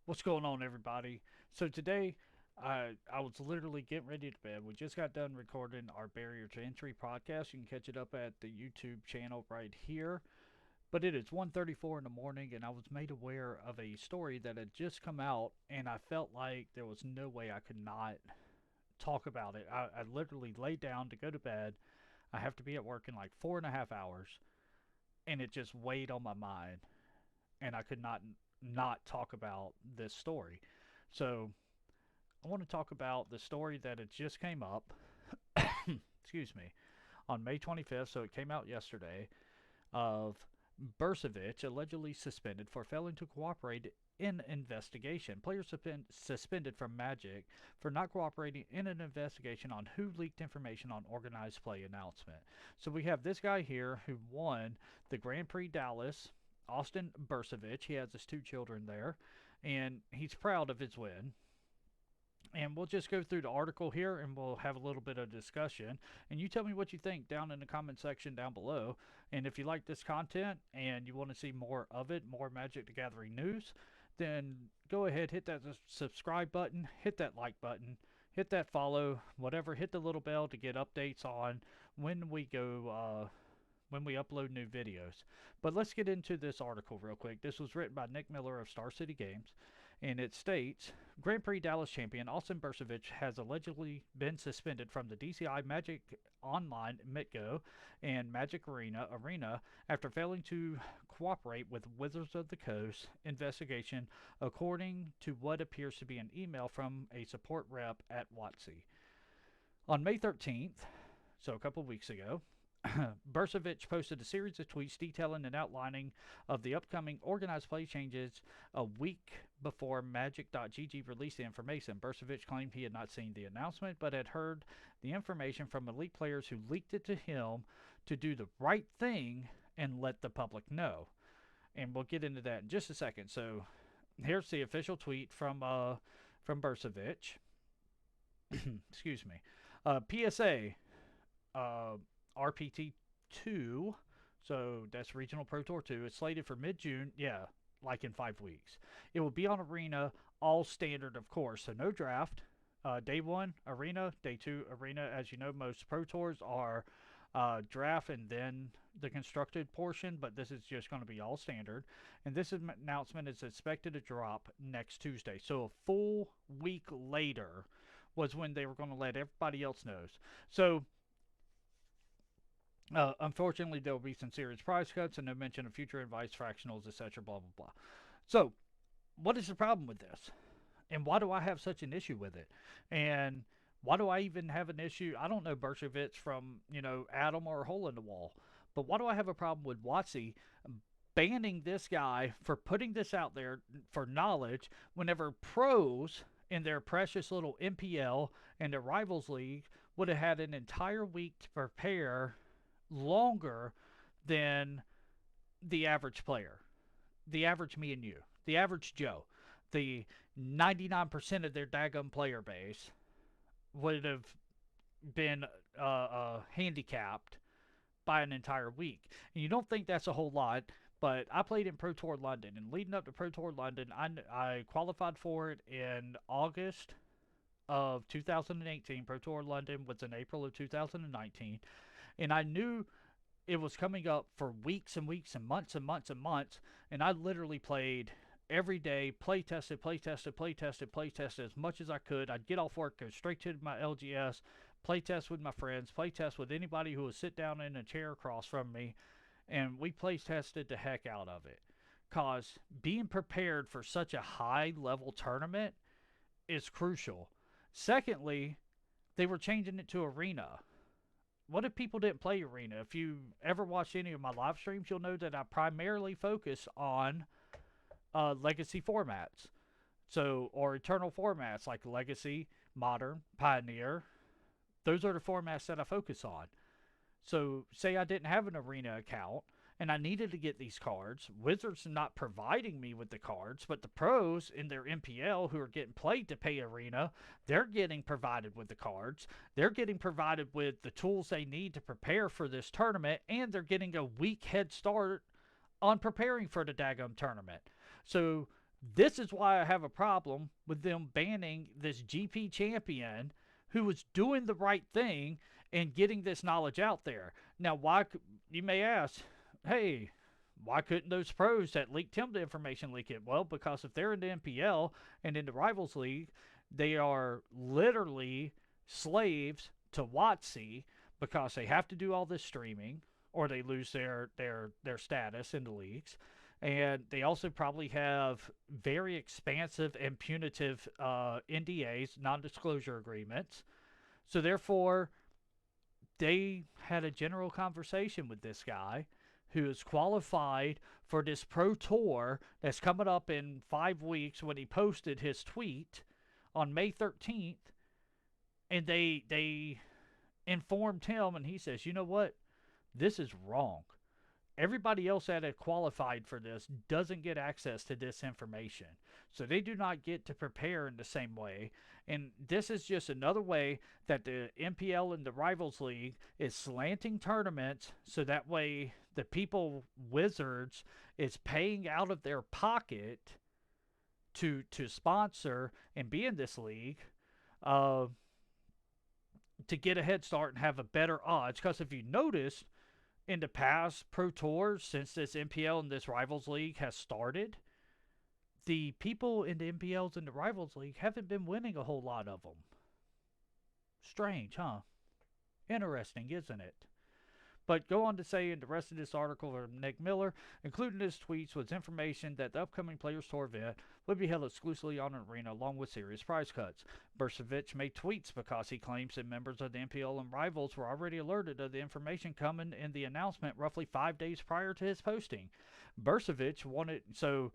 What's going on, everybody? So today, I was literally getting ready to bed. We just got done recording our Barrier to Entry podcast. You can catch it up at the YouTube channel right here. But it is 1:34 in the morning, and I was made aware of a story that had just come out, and I felt like there was no way I could not talk about it. I literally laid down to go to bed. I have to be at work in like 4.5 hours, and it just weighed on my mind, and I could not talk about this story. So I want to talk about the story that it just came up, excuse me, on May 25th, so it came out yesterday, of Bursovic allegedly suspended for failing to cooperate in investigation. Players suspended from Magic for not cooperating in an investigation on who leaked information on organized play announcement. So we have this guy here who won the Grand Prix Dallas, Austin Bursovic. He has his two children there, and he's proud of his win. And we'll just go through the article here and we'll have a little bit of discussion. And you tell me what you think down in the comment section down below. And if you like this content and you want to see more of it, more Magic the Gathering news, then go ahead, hit that subscribe button, hit that like button, hit that follow, whatever, hit the little bell to get updates on when we when we upload new videos. But let's get into this article real quick. This was written by Nick Miller of Star City Games, and it states Grand Prix Dallas champion Austin Bursovic has allegedly been suspended from the DCI Magic Online MitGo and Magic Arena after failing to cooperate with Wizards of the Coast investigation, according to what appears to be an email from a support rep at WOTC. On May 13th, so a couple of weeks ago, Bursovic posted a series of tweets detailing and outlining of the upcoming organized play changes a week before Magic.gg released the information. Bursovic claimed he had not seen the announcement, but had heard the information from elite players who leaked it to him to do the right thing and let the public know. And we'll get into that in just a second. So here's the official tweet from Bursovic. Excuse me. PSA. Uh, RPT 2, so that's Regional Pro Tour 2. It's slated for mid June, yeah, like in 5 weeks. It will be on Arena, all standard, of course, so no draft. Day 1, Arena. Day 2, Arena. As you know, most Pro Tours are draft and then the constructed portion, but this is just going to be all standard. And this announcement is expected to drop next Tuesday. So a full week later was when they were going to let everybody else know. So unfortunately, there will be some serious price cuts and no mention of future invites, fractionals, etc. Blah blah blah. So, what is the problem with this? And why do I have such an issue with it? And why do I even have an issue? I don't know Bershevitz from Adam or Hole in the Wall, but why do I have a problem with WotC banning this guy for putting this out there for knowledge whenever pros in their precious little MPL and their rivals league would have had an entire week to prepare longer than the average player, the average me and you, the average Joe, the 99% of their daggum player base would have been handicapped by an entire week. And you don't think that's a whole lot, but I played in Pro Tour London, and leading up to Pro Tour London, I qualified for it in August of 2018. Pro Tour London was in April of 2019. And I knew it was coming up for weeks and weeks and months and months and months. And I literally played every day, play tested as much as I could. I'd get off work, go straight to my LGS, play test with my friends, play test with anybody who would sit down in a chair across from me. And we play tested the heck out of it. Because being prepared for such a high level tournament is crucial. Secondly, they were changing it to Arena. What if people didn't play Arena? If you ever watched any of my live streams, you'll know that I primarily focus on legacy formats. So, or eternal formats like Legacy, Modern, Pioneer. Those are the formats that I focus on. So, say I didn't have an Arena account and I needed to get these cards. Wizards are not providing me with the cards, but the pros in their MPL who are getting played to pay Arena, they're getting provided with the cards. They're getting provided with the tools they need to prepare for this tournament, and they're getting a week head start on preparing for the daggum tournament. So This is why I have a problem with them banning this GP champion who was doing the right thing and getting this knowledge out there. Now, why, you may ask, hey, why couldn't those pros that leaked him the information leak it? Well, because if they're in the NPL and in the Rivals League, they are literally slaves to WOTC because they have to do all this streaming or they lose their status in the leagues. And they also probably have very expansive and punitive NDAs, non disclosure agreements. So, therefore, they had a general conversation with this guy who is qualified for this pro tour that's coming up in 5 weeks when he posted his tweet on May 13th. And they informed him, and he says, you know what? This is wrong. Everybody else that had qualified for this doesn't get access to this information. So they do not get to prepare in the same way. And this is just another way that the MPL and the Rivals League is slanting tournaments so that way the people, Wizards, is paying out of their pocket to sponsor and be in this league to get a head start and have a better odds. Because if you notice, in the past pro tours, since this MPL and this Rivals League has started, the people in the MPLs and the Rivals League haven't been winning a whole lot of them. Strange, huh? Interesting, isn't it? But go on to say in the rest of this article from Nick Miller, including his tweets, was information that the upcoming Players Tour event would be held exclusively on an arena along with serious prize cuts. Burcevic made tweets because he claims that members of the MPL and Rivals were already alerted of the information coming in the announcement roughly 5 days prior to his posting. Burcevic wanted, so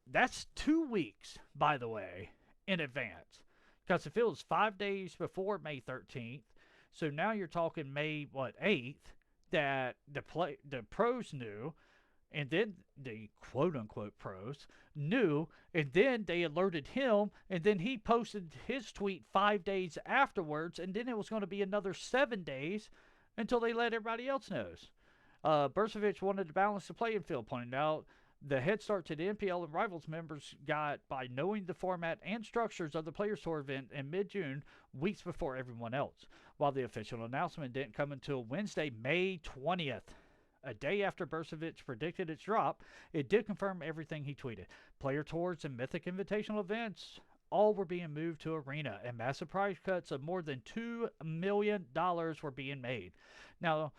that's 2 weeks, by the way, in advance. Because if it was 5 days before May 13th, so now you're talking May, 8th, that the pros knew, and then the quote unquote pros knew, and then they alerted him, and then he posted his tweet 5 days afterwards, and then it was going to be another 7 days until they let everybody else know. Burcevic wanted to balance the playing field, pointing out the head start to the MPL and Rivals members got by knowing the format and structures of the Players Tour event in mid-June, weeks before everyone else. While the official announcement didn't come until Wednesday, May 20th, a day after Burcevic predicted its drop, it did confirm everything he tweeted. Player tours and Mythic Invitational events all were being moved to Arena, and massive prize cuts of more than $2 million were being made. Now,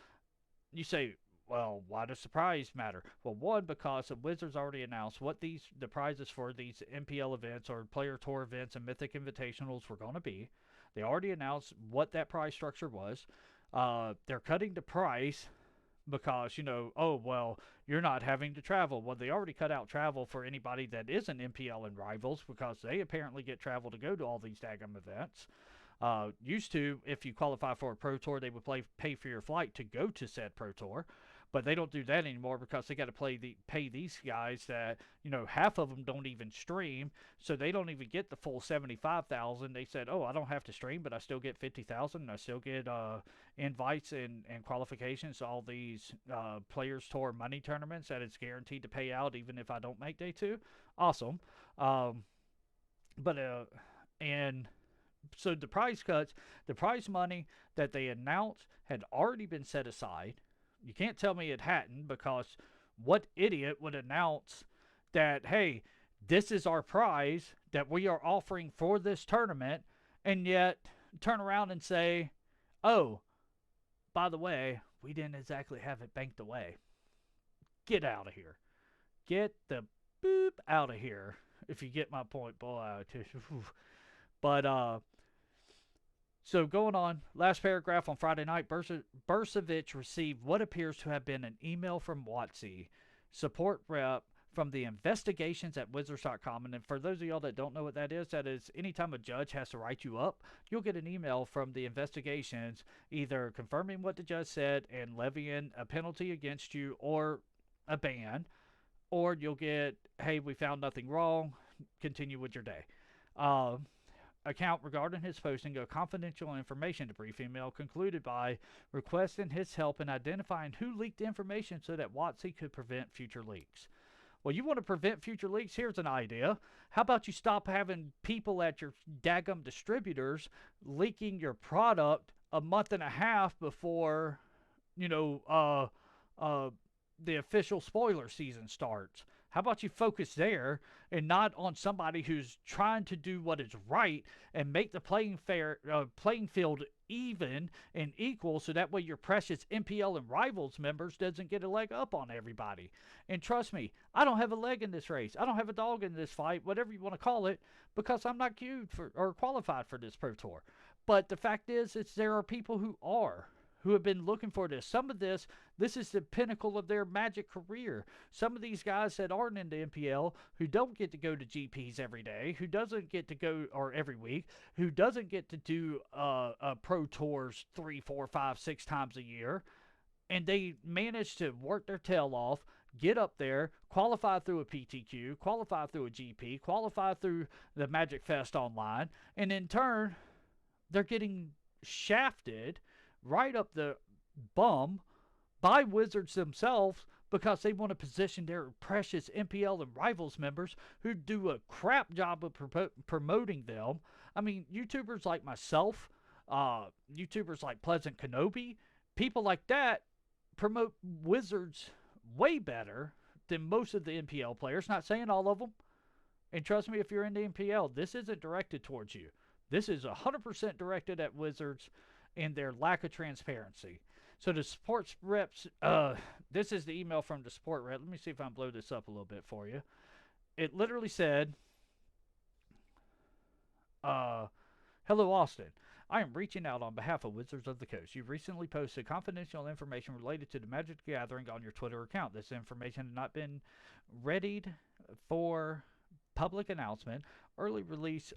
you say, well, why does the prize matter? Well, one, because the Wizards already announced what the prizes for these MPL events or Player Tour events and Mythic Invitationals were going to be. They already announced what that prize structure was. They're cutting the price because, oh, well, you're not having to travel. Well, they already cut out travel for anybody that isn't MPL and Rivals because they apparently get travel to go to all these daggum events. Used to, if you qualify for a Pro Tour, they would pay for your flight to go to said Pro Tour. But they don't do that anymore because they got to pay these guys that, half of them don't even stream, so they don't even get the full 75,000. They said, oh, I don't have to stream, but I still get 50,000. And I still get invites and qualifications to all these Players Tour money tournaments that it's guaranteed to pay out even if I don't make day two. Awesome. And so the prize cuts, the prize money that they announced had already been set aside. You can't tell me it hadn't, because what idiot would announce that, hey, this is our prize that we are offering for this tournament, and yet turn around and say, oh, by the way, we didn't exactly have it banked away. Get out of here. Get the boop out of here, if you get my point, boy. But, so going on, last paragraph on Friday night, Burcevic received what appears to have been an email from WOTC, support rep from the investigations at Wizards.com. And for those of y'all that don't know what that is anytime a judge has to write you up, you'll get an email from the investigations either confirming what the judge said and levying a penalty against you or a ban, or you'll get, hey, we found nothing wrong, continue with your day. Account regarding his posting of confidential information. The brief email concluded by requesting his help in identifying who leaked information so that WOTC could prevent future leaks. Well, you want to prevent future leaks? Here's an idea. How about you stop having people at your daggum distributors leaking your product a month and a half before, you know, the official spoiler season starts? How about you focus there and not on somebody who's trying to do what is right and make the playing field even and equal, so that way your precious MPL and Rivals members doesn't get a leg up on everybody. And trust me, I don't have a leg in this race. I don't have a dog in this fight, whatever you want to call it, because I'm not queued for or qualified for this Pro Tour. But the fact is, there are people who are, who have been looking for this. Some of this is the pinnacle of their Magic career. Some of these guys that aren't in the MPL, who don't get to go to GPs every day, who doesn't get to go, or every week, who doesn't get to do Pro Tours 3, 4, 5, 6 times a year, and they manage to work their tail off, get up there, qualify through a PTQ, qualify through a GP, qualify through the Magic Fest online, and in turn, they're getting shafted right up the bum by Wizards themselves, because they want to position their precious MPL and Rivals members who do a crap job of promoting them. I mean, YouTubers like myself, YouTubers like Pleasant Kenobi, people like that promote Wizards way better than most of the MPL players. Not saying all of them. And trust me, if you're in the MPL, this isn't directed towards you. This is 100% directed at Wizards and their lack of transparency. So the sports reps, this is the email from the support rep. Let me see if I can blow this up a little bit for you. It literally said, hello, Austin. I am reaching out on behalf of Wizards of the Coast. You recently posted confidential information related to the Magic Gathering on your Twitter account. This information has not been readied for public announcement. Early release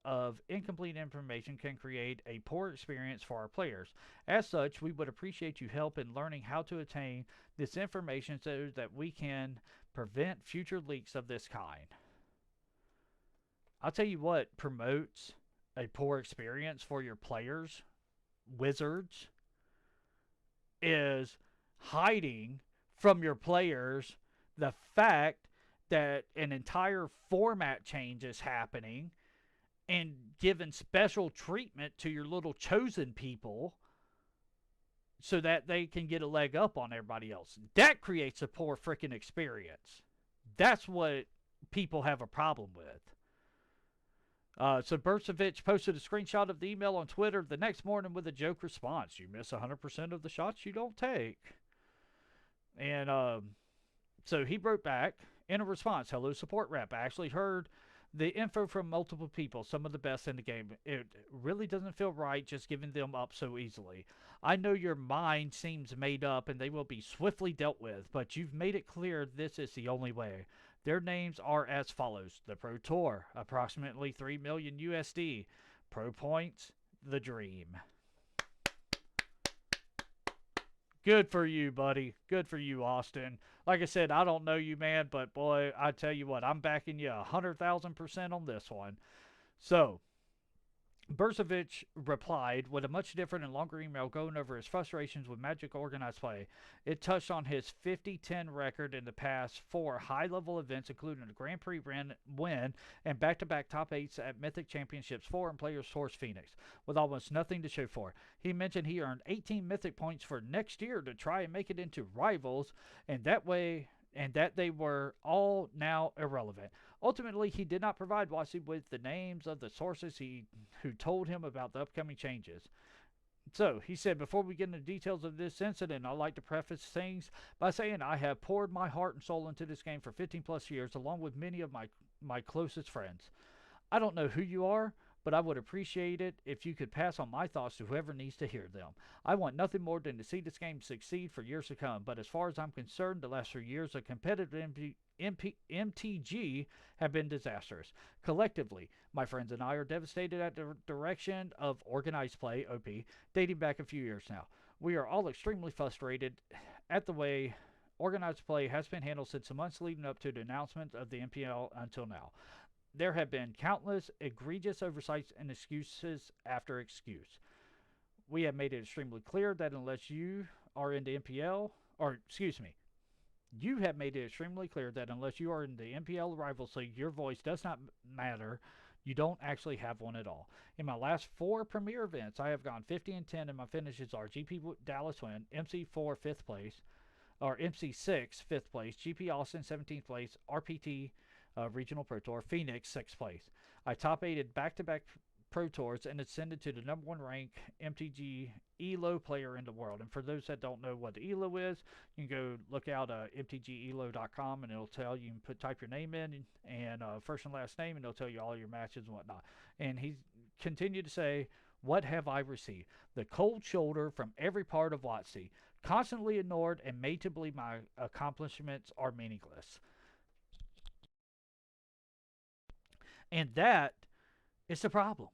of incomplete information can create a poor experience for our players. As such, we would appreciate your help in learning how to attain this information so that we can prevent future leaks of this kind. I'll tell you what promotes a poor experience for your players, Wizards, is hiding from your players the fact that an entire format change is happening and giving special treatment to your little chosen people so that they can get a leg up on everybody else. That creates a poor freaking experience. That's what people have a problem with. So Burcevich posted a screenshot of the email on Twitter the next morning with a joke response. You miss 100% of the shots you don't take. And so he wrote back in a response, hello, support rep. I actually heard the info from multiple people, some of the best in the game. It really doesn't feel right just giving them up so easily. I know your mind seems made up and they will be swiftly dealt with, but you've made it clear this is the only way. Their names are as follows. The Pro Tour, approximately 3 million USD. Pro Points, the dream. Good for you, buddy. Good for you, Austin. Like I said, I don't know you, man, but boy, I tell you what, I'm backing you 100,000% on this one. So, Burcevich replied with a much different and longer email going over his frustrations with Magic organized play. It touched on his 50-10 record in the past 4 high-level events, including a Grand Prix win and back-to-back top 8s at Mythic Championships 4 and Players Tours Phoenix, with almost nothing to show for. He mentioned he earned 18 Mythic points for next year to try and make it into Rivals, and that they were all now irrelevant. Ultimately, he did not provide WOTC with the names of the sources who told him about the upcoming changes. So, he said, before we get into details of this incident, I'd like to preface things by saying I have poured my heart and soul into this game for 15 plus years, along with many of my closest friends. I don't know who you are, but I would appreciate it if you could pass on my thoughts to whoever needs to hear them. I want nothing more than to see this game succeed for years to come, but as far as I'm concerned, the last 3 years of competitive MTG have been disastrous. Collectively, my friends and I are devastated at the direction of organized play, OP, dating back a few years now. We are all extremely frustrated at the way organized play has been handled since the months leading up to the announcement of the MPL until now. There have been countless egregious oversights and excuses after excuse. We have made it extremely clear that unless you are in the MPL, or excuse me, You have made it extremely clear that unless you are in the MPL Rivals League, your voice does not matter. You don't actually have one at all. In my last 4 premier events, I have gone 50 and 10, and my finishes are GP Dallas win, MC4 5th place, or MC6 5th place, GP Austin 17th place, RPT Regional Pro Tour, Phoenix 6th place. I top 8ed back to back Pro Tours and ascended to the #1 rank MTG ELO player in the world. And for those that don't know what the ELO is, you can go look out mtgelo.com and it'll tell you, can type your name in and first and last name, and it'll tell you all your matches and whatnot. And he continued to say, "What have I received? The cold shoulder from every part of WOTC, constantly ignored and made to believe my accomplishments are meaningless." And that is the problem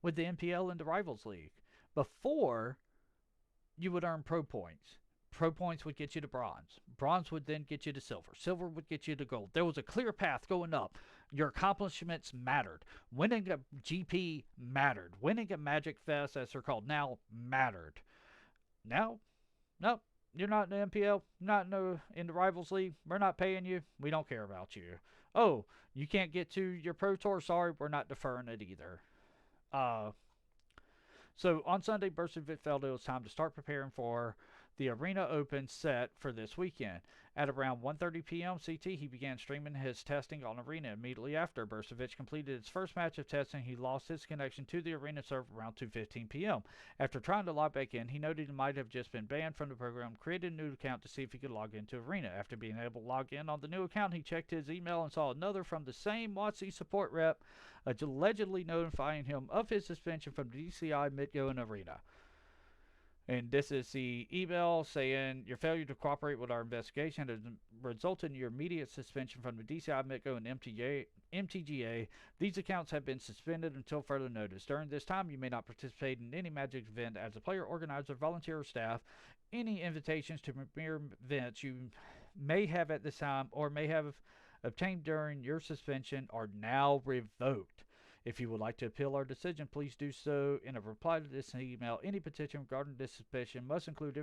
with the MPL and the Rivals League. Before, you would earn pro points. Pro points would get you to bronze. Bronze would then get you to silver. Silver would get you to gold. There was a clear path going up. Your accomplishments mattered. Winning a GP mattered. Winning a Magic Fest, as they're called now, mattered. Now, nope. You're not in the MPL, not in the Rivals League. We're not paying you. We don't care about you. Oh, you can't get to your Pro Tour? Sorry, we're not deferring it either. Uh, so on Sunday, Burstovic felt it was time to start preparing for the Arena Open set for this weekend. At around 1:30 p.m. CT, he began streaming his testing on Arena. Immediately after Burstovic completed his first match of testing, he lost his connection to the Arena server around 2:15 p.m. After trying to log back in, he noted he might have just been banned from the program, created a new account to see if he could log into Arena. After being able to log in on the new account, he checked his email and saw another from the same WOTC support rep, allegedly notifying him of his suspension from the DCI Midgo and Arena. And this is the email saying your failure to cooperate with our investigation has resulted in your immediate suspension from the DCI, Midgo, and MTGA. These accounts have been suspended until further notice. During this time, you may not participate in any Magic event as a player, organizer, volunteer, or staff. Any invitations to premier events you may have at this time or may have obtained during your suspension are now revoked. If you would like to appeal our decision, please do so in a reply to this email. Any petition regarding this suspension must include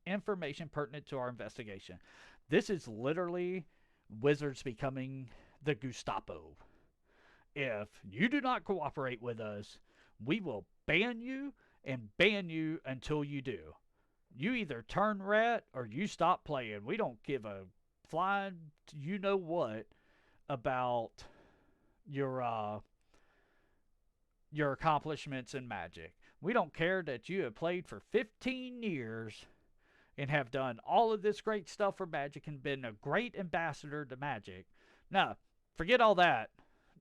information pertinent to our investigation. This is literally Wizards becoming the Gestapo. If you do not cooperate with us, we will ban you and ban you until you do. You either turn red or you stop playing. We don't give a flying you know what about your accomplishments in Magic. We don't care that you have played for 15 years and have done all of this great stuff for Magic and been a great ambassador to Magic. No, forget all that.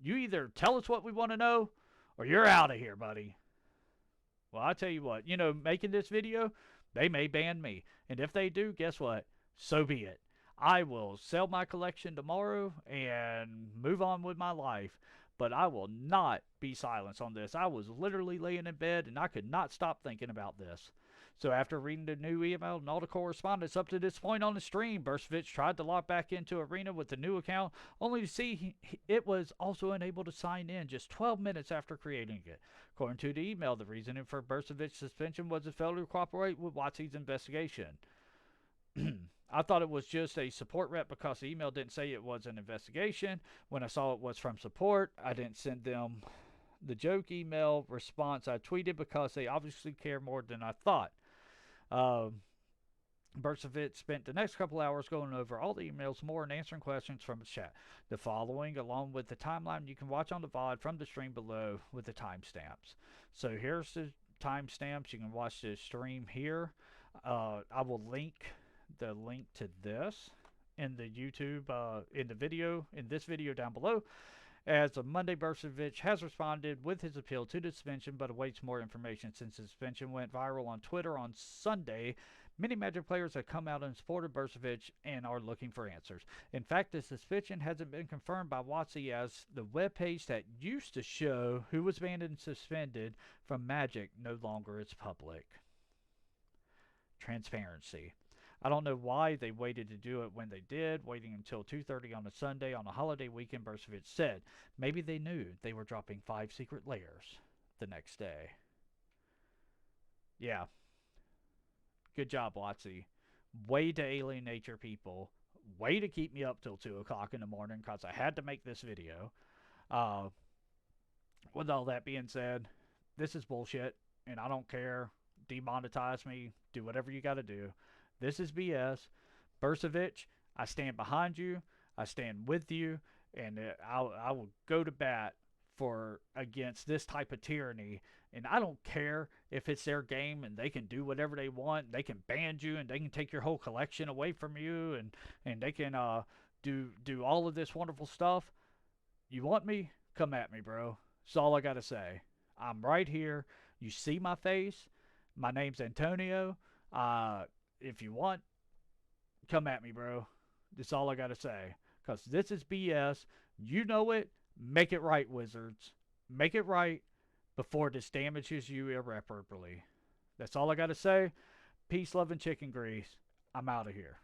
You either tell us what we want to know or you're out of here, buddy. Well, I tell you what, making this video, they may ban me. And if they do, guess what? So be it. I will sell my collection tomorrow and move on with my life. But I will not be silenced on this. I was literally laying in bed and I could not stop thinking about this. So after reading the new email and all the correspondence up to this point on the stream, Burstovic tried to log back into Arena with the new account, only to see it was also unable to sign in just 12 minutes after creating it. According to the email, the reasoning for Burstovic's suspension was his failure to cooperate with WOTC's investigation. I thought it was just a support rep because the email didn't say it was an investigation. When I saw it was from support, I didn't send them the joke email response. I tweeted because they obviously care more than I thought. Burstovic spent the next couple hours going over all the emails more and answering questions from the chat. The following, along with the timeline, you can watch on the VOD from the stream below with the timestamps. So here's the timestamps. You can watch the stream here. I will link the link to this in the YouTube in this video down below. As of Monday, Burstovic has responded with his appeal to the suspension, but awaits more information. Since the suspension went viral on Twitter on Sunday, many Magic players have come out and supported Burstovic and are looking for answers. In fact, the suspension hasn't been confirmed by WOTC, as the webpage that used to show who was banned and suspended from Magic no longer is public. Transparency. I don't know why they waited to do it when they did, waiting until 2:30 on a Sunday on a holiday weekend, Burstovic said. Maybe they knew they were dropping 5 secret layers the next day. Yeah. Good job, WOTC. way to alienate your people, way to keep me up till 2 o'clock in the morning because I had to make this video. Uh, with all that being said, this is bullshit, and I don't care. Demonetize me, do whatever you got to do. This is BS. Bursavich, I stand behind you, I stand with you, and I will go to bat for against this type of tyranny. And I don't care if it's their game and they can do whatever they want. They can ban you and they can take your whole collection away from you, and they can do all of this wonderful stuff. You want me? Come at me, bro. That's all I gotta say. I'm right here. You see my face. My name's Antonio. If you want, come at me, bro. That's all I gotta say. Because this is BS. You know it. Make it right, Wizards. Make it right before this damages you irreparably. That's all I gotta say. Peace, love, and chicken grease. I'm out of here.